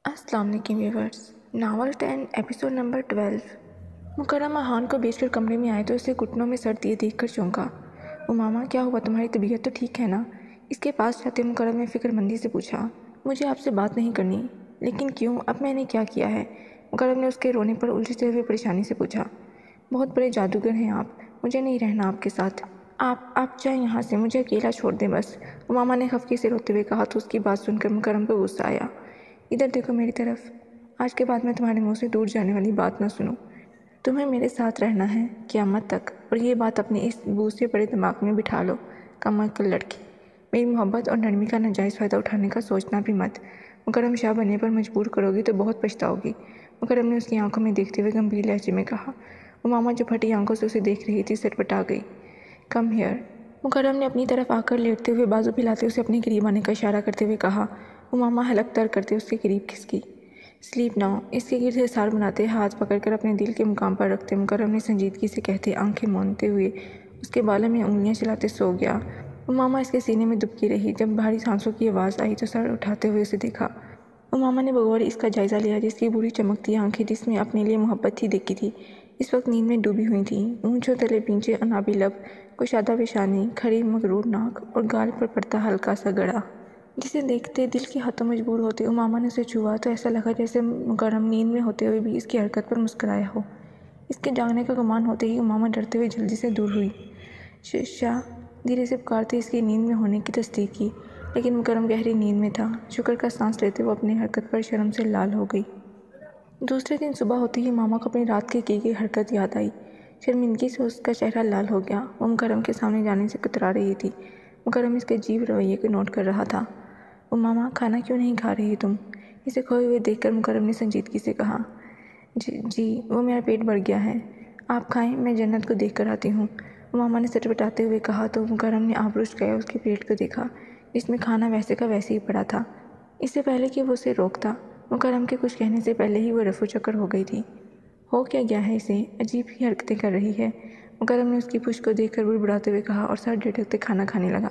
السلام علیکم viewers, novel 10 episode number 12۔ مکرمہ ہان کو بیچ کر کمرے میں آئے تو اسے گھٹنوں میں سر دیے دیکھ کر چونکا۔ ماما کیا ہوا، تمہاری طبیعت تو ٹھیک ہے نا؟ اس کے پاس جاتے مکرم نے فکر مندی سے پوچھا۔ مجھے آپ سے بات نہیں کرنی۔ لیکن کیوں؟ اب میں نے کیا کیا ہے؟ مکرم نے اس کے رونے پر الجھتے ہوئے پریشانی سے پوچھا۔ بہت بڑے جادوگر ہیں آپ، مجھے نہیں رہنا آپ کے ساتھ۔ آپ جائیں یہاں سے، مجھے اکیلا چھوڑ دیں بس، ماما نے خفگی سے روتے ہوئے کہا تو اس کی بات سن کر مکرم کو غصہ آیا۔ ادھر دیکھو میری طرف، آج کے بعد میں تمہارے منہ سے دور جانے والی بات نہ سنوں۔ تمہیں میرے ساتھ رہنا ہے قیامت تک، اور یہ بات اپنے اس بوجھ سے بڑے دماغ میں بٹھا لو۔ کم عقل لڑکی، میری محبت اور نرمی کا ناجائز فائدہ اٹھانے کا سوچنا بھی مت۔ مکرم شاہ بننے پر مجبور کرو گی تو بہت پچھتاؤ گی، مکرم نے اس کی آنکھوں میں دیکھتے ہوئے گمبھیر لہجے میں کہا۔ ماما جو پھٹی آنکھوں سے اسے دیکھ رہی تھی سٹپٹا گئی۔ کم ہیئر، مکرم نے اپنی طرف آ کر لیٹتے ہوئے بازو پھیلاتے اسے اپنے قریب آنے کا اشارہ کرتے ہوئے کہا۔ ماما حلق تر کرتے اس کے قریب کھسکی۔ سلیپ ناؤ، اس کے گرد حصار بناتے ہاتھ پکڑ کر اپنے دل کے مقام پر رکھتے مکرم نے سنجیدگی سے کہتے آنکھیں موندتے ہوئے اس کے بالوں میں انگلیاں چلاتے سو گیا۔ ماما اس کے سینے میں دبکی رہی۔ جب بھاری سانسوں کی آواز آئی تو سر اٹھاتے ہوئے اسے دیکھا۔ ماما نے بغور اس کا جائزہ لیا جس کی بوڑھی چمکتی آنکھیں جس میں اپنے لیے محبت تھی دیکھی تھی اس وقت نیند میں ڈوبی ہوئی تھیں۔ اونچوں تلے پینچے عنابی لب، کشادہ پیشانی، کھڑی مغرور ناک اور گال پر پڑتا ہلکا سا گڑا جسے دیکھتے دل کے ہاتھوں مجبور ہوتے ماما نے اسے چھوا تو ایسا لگا جیسے مکرم نیند میں ہوتے ہوئے بھی اس کی حرکت پر مسکرایا ہو۔ اس کے جاگنے کا گمان ہوتے ہی ماما ڈرتے ہوئے جلدی سے دور ہوئی۔ شاہ دھیرے سے پکارتے اس کی نیند میں ہونے کی تصدیق کی، لیکن مکرم گہری نیند میں تھا۔ شکر کا سانس لیتے وہ اپنی حرکت پر شرم سے لال ہو گئی۔ دوسرے دن صبح ہوتے ہی ماما کو اپنی رات کی گئی حرکت یاد آئی۔ شرمندگی سے اس کا چہرہ لال ہو گیا۔ وہ مکرم کے سامنے جانے سے کترا رہی تھی۔ مکرم اس کے عجیب رویے کو نوٹ کر رہا تھا۔ ماما کھانا کیوں نہیں کھا رہی تم؟ اسے کھوئے ہوئے دیکھ کر مکرم نے سنجیدگی سے کہا۔ جی وہ میرا پیٹ بڑھ گیا ہے، آپ کھائیں، میں جنت کو دیکھ کر آتی ہوں، ماما نے سٹپٹاتے ہوئے کہا تو مکرم نے آبرو اٹھایا اس کے پیٹ کو دیکھا جس میں کھانا ویسے کا ویسے ہی پڑا تھا۔ اس سے پہلے کہ وہ اسے روکتا مکرم کے کچھ کہنے سے پہلے ہی وہ رفو چکر ہو گئی تھی۔ ہو کیا گیا ہے اسے، عجیب ہی حرکتیں کر رہی ہے، مکرم نے اس کی پشت کو دیکھ کر بڑبڑاتے ہوئے کہا اور سر جھٹکتے کھانا کھانے لگا۔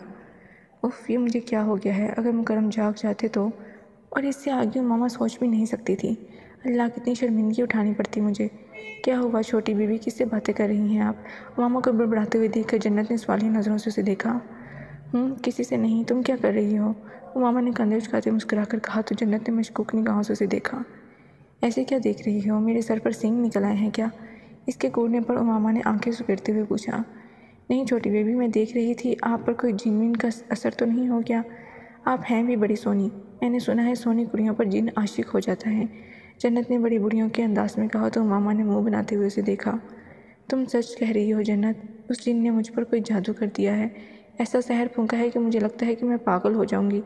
اف، یہ مجھے کیا ہو گیا ہے، اگر مکرم جاگ جاتے تو، اور اس سے آگے ماما سوچ بھی نہیں سکتی تھی۔ اللہ کتنی شرمندگی اٹھانی پڑتی مجھے۔ کیا ہوا چھوٹی بیوی، کس سے باتیں کر رہی ہیں آپ؟ ماما کو بڑبڑاتے ہوئے دیکھ کر جنت نے سوالیہ نظروں سے اسے دیکھا۔ کسی سے نہیں، تم کیا کر رہی ہو؟ ماما نے کندھے اچکاتے مسکرا کر کہا تو جنت نے مشکوک نگاہوں سے اسے دیکھا۔ ایسے کیا دیکھ رہی ہو، میرے سر پر سینگ نکل آئے ہیں کیا؟ اس کے گھورنے پر ماما نے آنکھیں سکیڑتے ہوئے پوچھا۔ نہیں چھوٹی بیوی، میں دیکھ رہی تھی آپ پر کوئی جن کا اثر تو نہیں ہو گیا؟ آپ ہیں بھی بڑی سونی، میں نے سنا ہے سونی کڑیوں پر جن عاشق ہو جاتا ہے، جنت نے بڑی بڑیوں کے انداز میں کہا تو ماما نے منہ بناتے ہوئے اسے دیکھا۔ تم سچ کہہ رہی ہو جنت، اس جن نے مجھ پر کوئی جادو کر دیا ہے، ایسا زہر پھونکا ہے کہ مجھے لگتا ہے کہ میں پاگل ہو جاؤں گی،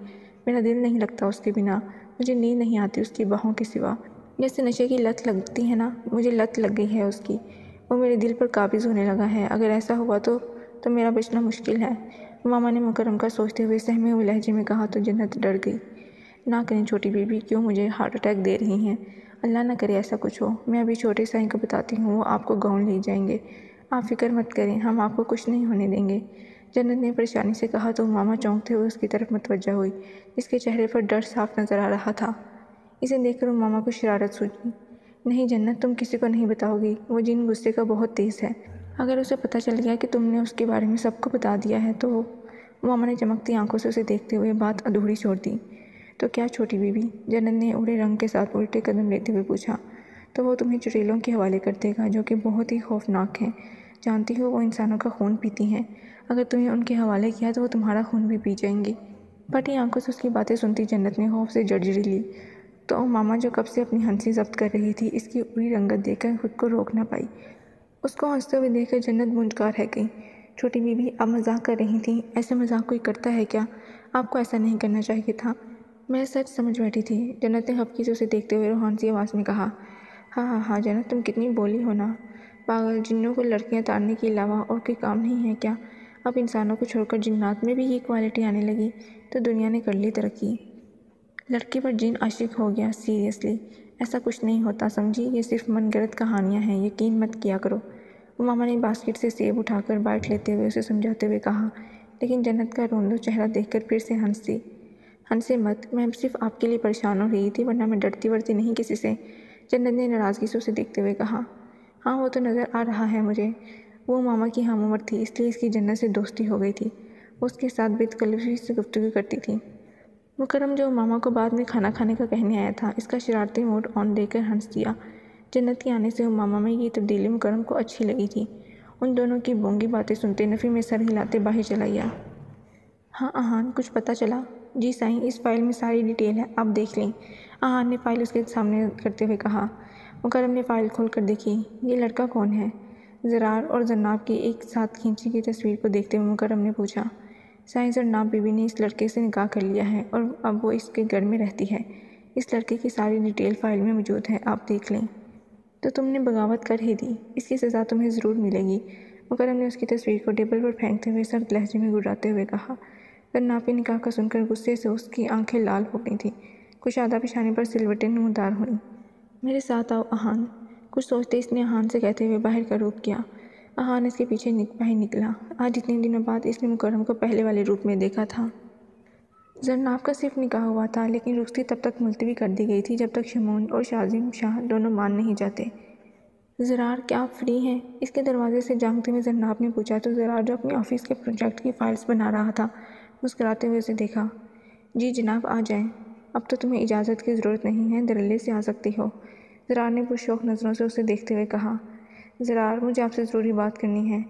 میرا دل نہیں لگتا اس کے بنا، مجھے نیند نہیں آتی اس کی باہوں کے سوا، جیسے نشے کی لت لگتی ہے نا، مجھے لت لگ گئی ہے اس کی، وہ میرے دل پر قابض ہونے لگا ہے، اگر ایسا ہوا تو میرا بچنا مشکل ہے، ماما نے مکرم کا سوچتے ہوئے سہمے ہوئے لہجے میں کہا تو جنت ڈر گئی۔ نہ کریں چھوٹی بیوی، کیوں مجھے ہارٹ اٹیک دے رہی ہیں؟ اللہ نہ کرے ایسا کچھ ہو، میں ابھی چھوٹے سائیں کو بتاتی ہوں، وہ آپ کو گاؤں لے جائیں گے، آپ فکر مت کریں، ہم آپ کو کچھ نہیں ہونے دیں گے، جنت نے پریشانی سے کہا تو ماما چونکتے ہوئے اس کی طرف متوجہ ہوئی جس کے چہرے پر ڈر صاف نظر آ رہا تھا۔ اسے دیکھ کر ماما کو شرارت سوچی۔ نہیں جنت، تم کسی کو نہیں بتاؤ گی، وہ جن غصے کا بہت تیز ہے، اگر اسے پتہ چل گیا کہ تم نے اس کے بارے میں سب کو بتا دیا ہے تو ماما نے چمکتی آنکھوں سے اسے دیکھتے ہوئے بات ادھوری چھوڑ دی۔ تو کیا چھوٹی بیوی؟ جنت نے اڑے رنگ کے ساتھ الٹے قدم لیتے ہوئے پوچھا۔ تو وہ تمہیں چڑیلوں کے حوالے کر دے گا جو کہ بہت ہی خوفناک ہیں، جانتی ہو وہ انسانوں کا خون پیتی ہیں، اگر تمہیں ان کے حوالے کیا تو وہ تمہارا خون بھی پی جائیں گی۔ پھٹی آنکھوں سے اس کی باتیں سنتی جنت نے خوف سے جڑجڑی لی تو ماما جو کب سے اپنی ہنسی ضبط کر رہی تھی اس کی اڑی رنگت دیکھ کر خود کو روک نہ پائی۔ اس کو ہنستے ہوئے دیکھ کر جنت منجکار رہ گئی۔ چھوٹی بیوی آپ مذاق کر رہی تھیں، ایسے مذاق کوئی کرتا ہے کیا؟ آپ کو ایسا نہیں کرنا چاہیے تھا، میں سچ سمجھ بیٹھی تھی، جنت نے خفگی سے اسے دیکھتے ہوئے روحان سی آواز میں کہا۔ ہاں جنت، تم کتنی بولی ہو نا، پاگل، جنوں کو لڑکیاں تارنے کے علاوہ اور کوئی کام نہیں ہے کیا؟ اب انسانوں کو چھوڑ کر جنات میں بھی یہ کوالٹی آنے لگی تو دنیا نے کر لی ترقی۔ لڑکی پر جن عاشق ہو گیا، سیریسلی ایسا کچھ نہیں ہوتا سمجھی، یہ صرف من گڑت کہانیاں ہیں، یقین مت کیا کرو، ماما نے باسکٹ سے سیب اٹھا کر بائٹ لیتے ہوئے اسے سمجھاتے ہوئے کہا، لیکن جنت کا روندہ چہرہ دیکھ کر پھر سے ہنس دی۔ ہنسے مت، میں صرف آپ کے لیے پریشان ہو رہی تھی، ورنہ میں ڈرتی ورتی نہیں کسی سے، جنت نے ناراضگی سے اسے دیکھتے ہوئے کہا۔ ہاں وہ تو نظر آ رہا ہے مجھے، وہ ماما کی ہم عمر تھی، اس لیے اس کی جنت سے دوستی ہو گئی تھی، وہ اس کے ساتھ بے تکلفی سے گفتگو کرتی تھی۔ مکرم جو ماما کو بعد میں کھانا کھانے کا کہنے آیا تھا، اس کا شرارتی موڈ آن دیکھ کر ہنس دیا۔ جنت کے آنے سے ماما میں یہ تبدیلی مکرم کو اچھی لگی تھی۔ ان دونوں کی بونگی باتیں سنتے نفی میں سر ہلاتے باہر چلا گیا۔ ہاں احان، کچھ پتہ چلا؟ جی سائیں، اس فائل میں ساری ڈیٹیل ہے، آپ دیکھ لیں، احان نے فائل اس کے سامنے کرتے ہوئے کہا۔ مکرم نے فائل کھول کر دیکھی۔ یہ لڑکا کون ہے؟ زرار اور زناب کی ایک ساتھ کھینچی گئی تصویر کو دیکھتے ہوئے مکرم نے پوچھا۔ سائیں، زناب بی بی نے اس لڑکے سے نکاح کر لیا ہے اور اب وہ اس کے گھر میں رہتی ہے۔ اس لڑکے کی ساری ڈیٹیل فائل میں موجود ہے، آپ دیکھ لیں۔ تو تم نے بغاوت کر ہی دی، اس کی سزا تمہیں ضرور ملے گی، مکرم نے اس کی تصویر کو ٹیبل پر پھینکتے ہوئے سرد لہجے میں گراتے ہوئے کہا۔ زناب کے نکاح کا سن کر غصے سے اس کی آنکھیں لال ہو گئی تھیں، کشادہ پیشانی پر سلوٹیں نمودار ہوئیں۔ میرے ساتھ آؤ احان، کچھ سوچتے اس نے احان سے کہتے ہوئے باہر کا رخ کیا۔ احان اس کے پیچھے باہر نکلا۔ آج اتنے دنوں بعد اس نے مکرم کو پہلے والے روپ میں دیکھا تھا۔ زناب کا صرف نکاح ہوا تھا، لیکن رخصتی تب تک ملتوی کر دی گئی تھی جب تک شمون اور شازم شاہ دونوں مان نہیں جاتے۔ زرار، کیا آپ فری ہیں؟ اس کے دروازے سے جھانکتے ہوئے زناب نے پوچھا تو زرار جو اپنے آفس کے پروجیکٹ کی فائلز بنا رہا تھا، مسکراتے ہوئے اسے دیکھا۔ جی جناب، آ جائیں، اب تو تمہیں اجازت کی ضرورت نہیں ہے، دھڑلے سے آ سکتی ہو، زرار نے پرشوق نظروں سے اسے دیکھتے ہوئے کہا۔ زرار، مجھے آپ سے ضروری بات کرنی ہے۔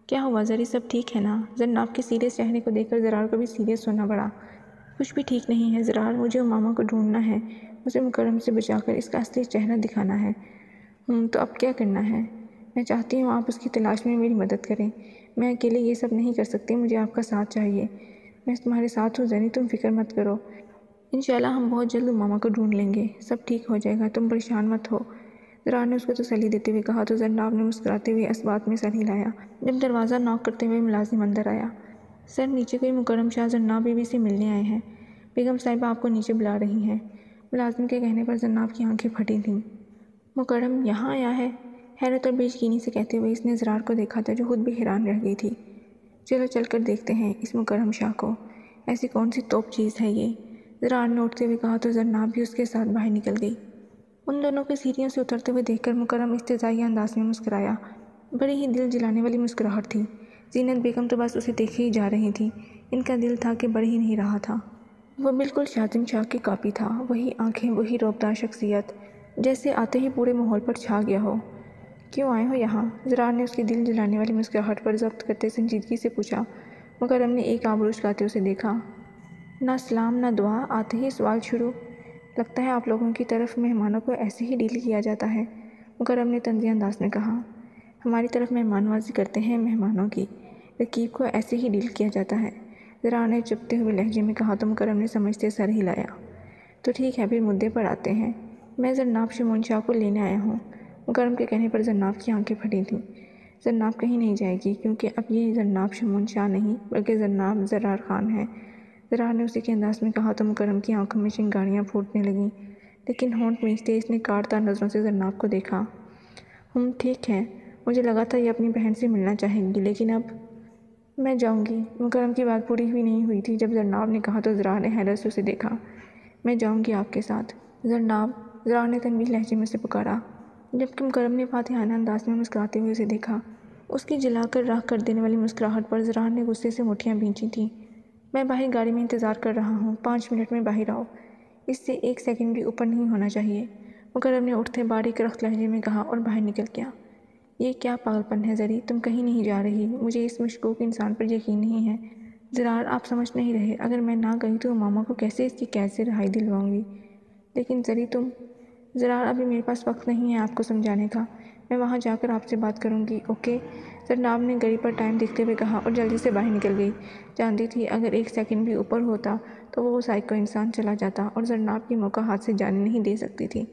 کیا ہوا زری، سب ٹھیک ہے نا؟ زناب کے سیریس چہرے کو دیکھ کر زرار کو بھی سیریس ہونا پڑا۔ کچھ بھی ٹھیک نہیں ہے زرار، مجھے ماما کو ڈھونڈنا ہے، اسے مکرم سے بچا کر اس کا اصلی چہرہ دکھانا ہے۔ تو اب کیا کرنا ہے؟ میں چاہتی ہوں آپ اس کی تلاش میں میری مدد کریں، میں اکیلے یہ سب نہیں کر سکتی، مجھے آپ کا ساتھ چاہیے۔ میں تمہارے ساتھ ہوں زری، تم فکر مت کرو، انشاءاللہ ہم بہت جلد ماما کو ڈھونڈ لیں گے، سب ٹھیک ہو جائے گا، تم پریشان مت ہو، زرار نے اس کو تسلی دیتے ہوئے کہا تو زناب نے مسکراتے ہوئے اس بات میں سر ہلایا جب دروازہ ناک کرتے ہوئے ملازم اندر آیا۔ سر نیچے کوئی مکرم شاہ زناب بی بی سے ملنے آئے ہیں، بیگم صاحبہ آپ کو نیچے بلا رہی ہیں۔ ملازم کے کہنے پر زناب کی آنکھیں پھٹی تھیں۔ مکرم یہاں آیا ہے؟ حیرت اور بے یقینی سے کہتے ہوئے اس نے زرار کو دیکھا تھا جو خود بھی حیران رہ گئی تھی۔ چلو چل کر دیکھتے ہیں اس مکرم شاہ کو، ایسی کون سی توپ چیز ہے یہ، زرار نے اٹھتے ہوئے کہا تو زناب بھی اس کے ساتھ باہر نکل گئی۔ ان دونوں کے سیڑھیوں سے اترتے ہوئے دیکھ کر مکرم استہزائی انداز میں مسکرایا، بڑی ہی دل جلانے والی مسکراہٹ تھی۔ زینت بیگم تو بس اسے دیکھے ہی جا رہی تھی، ان کا دل تھا کہ بڑھ ہی نہیں رہا تھا۔ وہ بالکل شازم شاہ کی کاپی تھا، وہی آنکھیں، وہی رعبدار شخصیت، جیسے آتے ہی پورے ماحول پر چھا گیا ہو۔ کیوں آئے ہو یہاں؟ زرار نے اس کی دل جلانے والی مسکراہٹ پر ضبط کرتے سنجیدگی سے پوچھا۔ مکرم نے ایک آبرو اچکاتے اسے دیکھا۔ نہ سلام نہ دعا، آتے ہی سوال شروع، لگتا ہے آپ لوگوں کی طرف مہمانوں کو ایسے ہی ڈیل کیا جاتا ہے، مکرم نے طنزیہ انداز میں کہا۔ ہماری طرف مہمان نوازی کرتے ہیں مہمانوں کی، رقیب کو ایسے ہی ڈیل کیا جاتا ہے، زرار نے چپتے ہوئے لہجے میں کہا تو مکرم نے سمجھتے سر ہلایا۔ تو ٹھیک ہے، پھر مدعے پر آتے ہیں، میں زناب شمون شاہ کو لینے آیا ہوں۔ مکرم کے کہنے پر زناب کی آنکھیں پھٹی تھیں۔ زناب کہیں نہیں جائے گی، کیونکہ اب یہ زناب شمون شاہ نہیں بلکہ زناب زرار خان ہے، زرار نے اسی کے انداز میں کہا تو مکرم کی آنکھوں میں چنگاریاں پھوٹنے لگیں، لیکن ہونٹ کھینچتے اس نے کاٹدار نظروں سے زناب کو دیکھا۔ ٹھیک ہے، مجھے لگا تھا یہ اپنی بہن سے ملنا چاہیں گی، لیکن اب میں جاؤں گی۔ مکرم کی بات پوری ہوئی نہیں ہوئی تھی جب زناب نے کہا تو زرار نے حیرت سے اسے دیکھا۔ میں جاؤں گی آپ کے ساتھ زناب، زرار نے تنبیہ لہجے میں سے پکارا، جبکہ مکرم نے فاتحانہ انداز میں مسکراتے ہوئے اسے دیکھا۔ اس کی جلا کر راکھ کر دینے والی مسکراہٹ پر زرار نے غصے سے مٹھیاں بھینچی تھیں۔ میں باہر گاڑی میں انتظار کر رہا ہوں، 5 منٹ میں باہر آؤ، اس سے 1 سیکنڈ بھی اوپر نہیں ہونا چاہیے، مکرم نے اٹھتے باریک رخت لہجے میں کہا اور باہر نکل گیا۔ یہ کیا پاگل پن ہے زری، تم کہیں نہیں جا رہی، مجھے اس مشکوک انسان پر یقین نہیں ہے۔ زرار، آپ سمجھ نہیں رہے، اگر میں نہ گئی تو ماما کو کیسے اس کی قید سے رہائی دلواؤں گی؟ لیکن زری تم، زرار ابھی میرے پاس وقت نہیں ہے آپ کو سمجھانے کا، میں وہاں جا کر آپ سے بات کروں گی، اوکے؟ زناب نے گھڑی پر ٹائم دیکھتے ہوئے کہا اور جلدی سے باہر نکل گئی۔ جانتی تھی اگر 1 سیکنڈ بھی اوپر ہوتا تو وہ سائیکو انسان چلا جاتا اور زناب کی موقع ہاتھ سے جانے نہیں دے سکتی تھی۔